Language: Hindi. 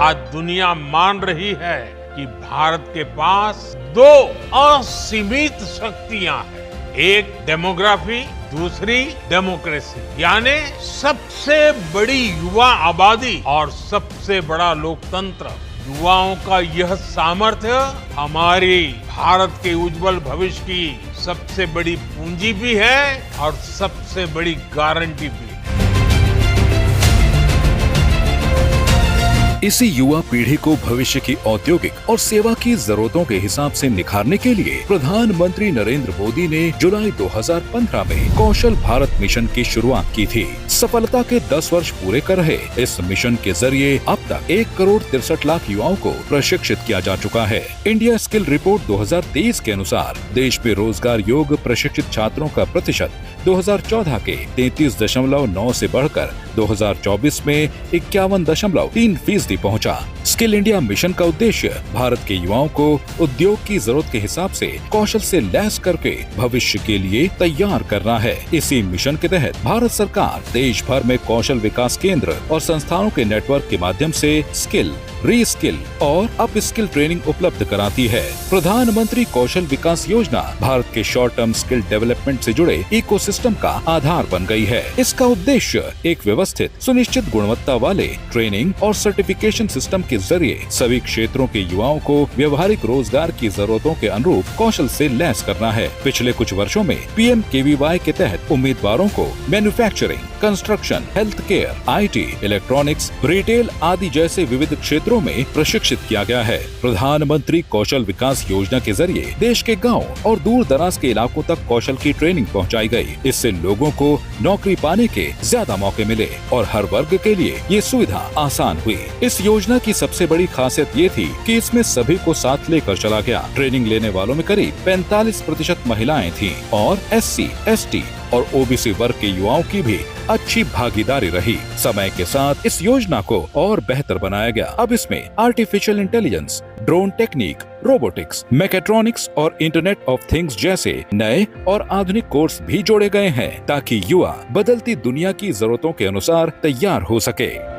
आज दुनिया मान रही है कि भारत के पास दो असीमित शक्तियां हैं, एक डेमोग्राफी, दूसरी डेमोक्रेसी, यानी सबसे बड़ी युवा आबादी और सबसे बड़ा लोकतंत्र। युवाओं का यह सामर्थ्य हमारी भारत के उज्जवल भविष्य की सबसे बड़ी पूंजी भी है और सबसे बड़ी गारंटी भी है। इसी युवा पीढ़ी को भविष्य की औद्योगिक और सेवा की जरूरतों के हिसाब से निखारने के लिए प्रधानमंत्री नरेंद्र मोदी ने जुलाई 2015 में कौशल भारत मिशन की शुरुआत की थी। सफलता के 10 वर्ष पूरे कर रहे इस मिशन के जरिए अब तक 1,63,00,000 युवाओं को प्रशिक्षित किया जा चुका है। इंडिया स्किल रिपोर्ट 2023 के अनुसार देश में रोजगार योग्य प्रशिक्षित छात्रों का प्रतिशत 2014 के 33.9 से बढ़कर 2024 में 51.3% पहुंचा। स्किल इंडिया मिशन का उद्देश्य भारत के युवाओं को उद्योग की जरूरत के हिसाब से कौशल से लैस करके भविष्य के लिए तैयार करना है। इसी मिशन के तहत भारत सरकार देश भर में कौशल विकास केंद्र और संस्थानों के नेटवर्क के माध्यम से स्किल, री-स्किल और अप स्किल ट्रेनिंग उपलब्ध कराती है। प्रधानमंत्री कौशल विकास योजना भारत के शॉर्ट टर्म स्किल डेवलपमेंट से जुड़े इकोसिस्टम का आधार बन गई है। इसका उद्देश्य एक व्यवस्थित, सुनिश्चित गुणवत्ता वाले ट्रेनिंग और सर्टिफिकेशन सिस्टम के जरिए सभी क्षेत्रों के युवाओं को व्यवहारिक रोजगार की जरूरतों के अनुरूप कौशल से लैस करना है। पिछले कुछ वर्षों में PMKVY के तहत उम्मीदवारों को manufacturing, construction, health care, IT, electronics, retail आदि जैसे विविध क्षेत्रों में प्रशिक्षित किया गया है। प्रधानमंत्री कौशल विकास योजना के जरिए देश के गाँव और दूर दराज के इलाकों तक कौशल की ट्रेनिंग पहुँचाई गयी। इससे लोगों को नौकरी पाने के ज्यादा मौके मिले और हर वर्ग के लिए ये सुविधा आसान हुई। इस योजना की सबसे बड़ी खासियत ये थी कि इसमें सभी को साथ लेकर चला गया। ट्रेनिंग लेने वालों में करीब 45% महिलाएं थीं और SC, ST और OBC वर्ग के युवाओं की भी अच्छी भागीदारी रही। समय के साथ इस योजना को और बेहतर बनाया गया। अब इसमें artificial intelligence, drone technique, robotics, mechatronics और इंटरनेट ऑफ थिंग्स जैसे नए और आधुनिक कोर्स भी जोड़े गए हैं ताकि युवा बदलती दुनिया की जरूरतों के अनुसार तैयार हो सके।